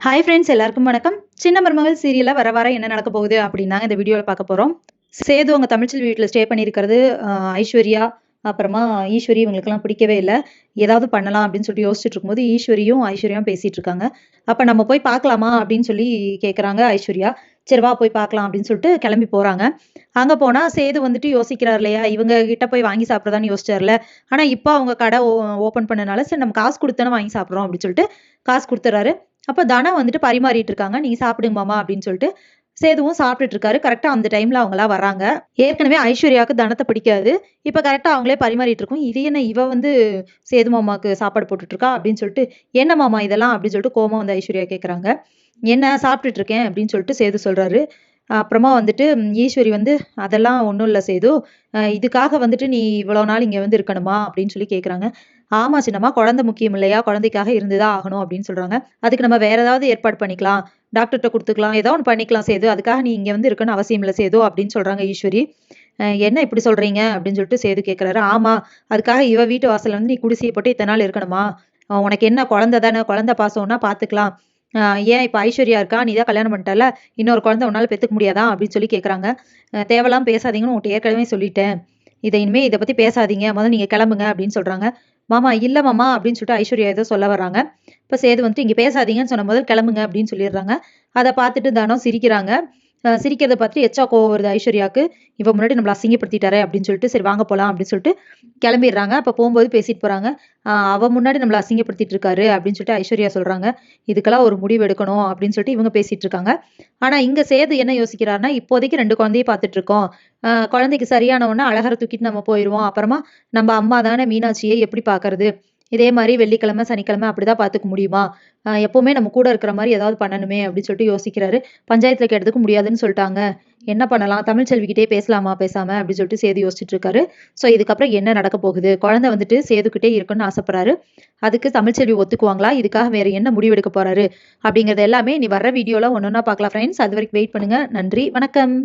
Hi friends, எல்லாருக்கும் வணக்கம். சின்ன மருமகள் சீரியல்ல வர வர என்ன நடக்க போகுது அப்படின்னாங்க இந்த வீடியோவில் பார்க்க போகிறோம். சேது அவங்க தமிழ்ச்செல்வி வீட்டில் ஸ்டே பண்ணியிருக்கிறது ஐஸ்வர்யா, அப்புறமா ஈஸ்வரி இவங்களுக்கெல்லாம் பிடிக்கவே இல்லை. ஏதாவது பண்ணலாம் அப்படின்னு சொல்லிட்டு யோசிச்சுட்டு இருக்கும்போது ஈஸ்வரியும் ஐஸ்வர்யாவும் பேசிட்டு இருக்காங்க. அப்போ நம்ம போய் பார்க்கலாமா அப்படின்னு சொல்லி கேட்குறாங்க ஐஸ்வர்யா. சரி வா போய் பார்க்கலாம் அப்படின்னு சொல்லிட்டு கிளம்பி போகிறாங்க. அங்கே போனால் சேது வந்துட்டு யோசிக்கிறார் இல்லையா, இவங்க கிட்ட போய் வாங்கி சாப்பிட்றதான்னு யோசிச்சார்ல. ஆனால் இப்போ அவங்க கடை ஓப்பன் பண்ணனால சரி நம்ம காசு கொடுத்தானே வாங்கி சாப்பிட்றோம் அப்படின்னு சொல்லிட்டு காசு கொடுத்துறாரு. அப்ப தனா வந்துட்டு பரிமாறிட்டு இருக்காங்க. நீங்க சாப்பிடுங்க மாமா அப்படின்னு சொல்லிட்டு சேதுவும் சாப்பிட்டுட்டு இருக்காரு. கரெக்டா அந்த டைம்ல அவங்களா வர்றாங்க. ஏற்கனவே ஐஸ்வர்யாவுக்கு தனத்தை பிடிக்காது. இப்ப கரெக்டா அவங்களே பரிமாறிட்டு இருக்கும். இது என்ன இவ வந்து சேது மாமாக்கு சாப்பாடு போட்டுட்டு இருக்கா அப்படின்னு சொல்லிட்டு, என்ன மாமா இதெல்லாம் அப்படின்னு சொல்லிட்டு கோவமா வந்து ஐஸ்வர்யா கேட்கறாங்க. என்ன சாப்பிட்டுட்டு இருக்கேன் அப்படின்னு சொல்லிட்டு சேது சொல்றாரு. அப்புறமா வந்துட்டு ஈஸ்வரி வந்து அதெல்லாம் ஒன்றும் இல்லை சேது, இதுக்காக வந்துட்டு நீ இவ்வளோ நாள் இங்கே வந்து இருக்கணுமா அப்படின்னு சொல்லி கேட்குறாங்க. ஆமா சின்னம்மா, குழந்தை முக்கியம் இல்லையா, குழந்தைக்காக இருந்துதான் ஆகணும் அப்படின்னு சொல்றாங்க. அதுக்கு நம்ம வேற ஏதாவது ஏற்பாடு பண்ணிக்கலாம், டாக்டர்கிட்ட கொடுத்துக்கலாம், ஏதோ ஒன்று பண்ணிக்கலாம் சேது, அதுக்காக நீ இங்கே வந்து இருக்கணும்னு அவசியம் இல்லை சேது அப்படின்னு சொல்றாங்க ஈஸ்வரி. என்ன இப்படி சொல்றீங்க அப்படின்னு சொல்லிட்டு சேது கேட்குறாரு. ஆமா, அதுக்காக இவ வீட்டு வாசல்ல வந்து நீ குடிசையை போட்டு இத்தனை நாள் இருக்கணுமா, உனக்கு என்ன குழந்தை தானே, குழந்தை பாசம்னா பார்த்துக்கலாம். ஏன் இப்போ ஐஸ்வர்யா இருக்கா, நீ தான் கல்யாணம் பண்ணிட்டால, இன்னொரு குழந்தை உன்னால பெற்றுக்க முடியாதா அப்படின்னு சொல்லி கேட்குறாங்க. தேவையில்லாம பேசாதீங்கன்னு உன்கிட்ட ஏற்கனவே சொல்லிட்டேன், இதை பற்றி பேசாதீங்க, முதல்ல நீங்கள் கிளம்புங்க அப்படின்னு சொல்கிறாங்க. மாமா இல்லை மாமா அப்படின்னு சொல்லிட்டு ஐஸ்வர்யா ஏதோ சொல்ல வர்றாங்க. இப்போ சேது வந்துட்டு இங்கே பேசாதீங்கன்னு சொன்ன முதல் கிளம்புங்க அப்படின்னு சொல்லிடுறாங்க. அதை பார்த்துட்டு தானோ சிரிக்கிறாங்க. சிரிக்கிறத பார்த்துட்டு எச்சா கோவம் வருது ஐஸ்வர்யாவுக்கு. இவ முன்னாடி நம்மள அசிங்கப்படுத்திட்டாரே அப்படின்னு சொல்லிட்டு சரி வாங்க போகலாம் அப்படின்னு சொல்லிட்டு கிளம்பிடுறாங்க. அப்போ போகும்போது பேசிட்டு போகிறாங்க. அவ முன்னாடி நம்மள அசிங்கப்படுத்திட்டு இருக்காரு அப்படின்னு சொல்லிட்டு ஐஸ்வர்யா சொல்கிறாங்க. இதுக்கெல்லாம் ஒரு முடிவு எடுக்கணும் அப்படின்னு சொல்லிட்டு இவங்க பேசிட்டு இருக்காங்க. ஆனால் இங்கே சேது என்ன யோசிக்கிறாருன்னா, இப்போதைக்கு 2 குழந்தையை பார்த்துட்டு இருக்கோம். குழந்தைக்கு சரியான உடனே அழகரை தூக்கிட்டு நம்ம போயிடுவோம். அப்புறமா நம்ம அம்மா தானே மீனாட்சியை எப்படி பார்க்கறது, இதே மாதிரி வெள்ளிக்கிழமை சனிக்கிழமை அப்படிதான் பார்த்துக்க முடியுமா, எப்பவுமே நம்ம கூட இருக்கிற மாதிரி ஏதாவது பண்ணணுமே அப்படின்னு சொல்லிட்டு யோசிக்கிறாரு. பஞ்சாயத்துல கேட்டதுக்கு முடியாதுன்னு சொல்லிட்டாங்க, என்ன பண்ணலாம், தமிழ்ச்செல்விக்கிட்டே பேசலாமா பேசாம அப்படின்னு சொல்லிட்டு சேது யோசிச்சுட்டு இருக்காரு. ஸோ இதுக்கப்புறம் என்ன நடக்க போகுது, குழந்தை வந்துட்டு சேதுக்கிட்டே இருக்குன்னு ஆசைப்படுறாரு. அதுக்கு தமிழ்ச்செல்வி ஒத்துக்குவாங்களா, இதுக்காக வேற என்ன முடிவு எடுக்க போறாரு அப்படிங்கறது எல்லாமே நீ வர்ற வீடியோல ஒன்னொன்னா பார்க்கலாம் ஃப்ரெண்ட்ஸ். அது வரைக்கும் வெயிட் பண்ணுங்க. நன்றி, வணக்கம்.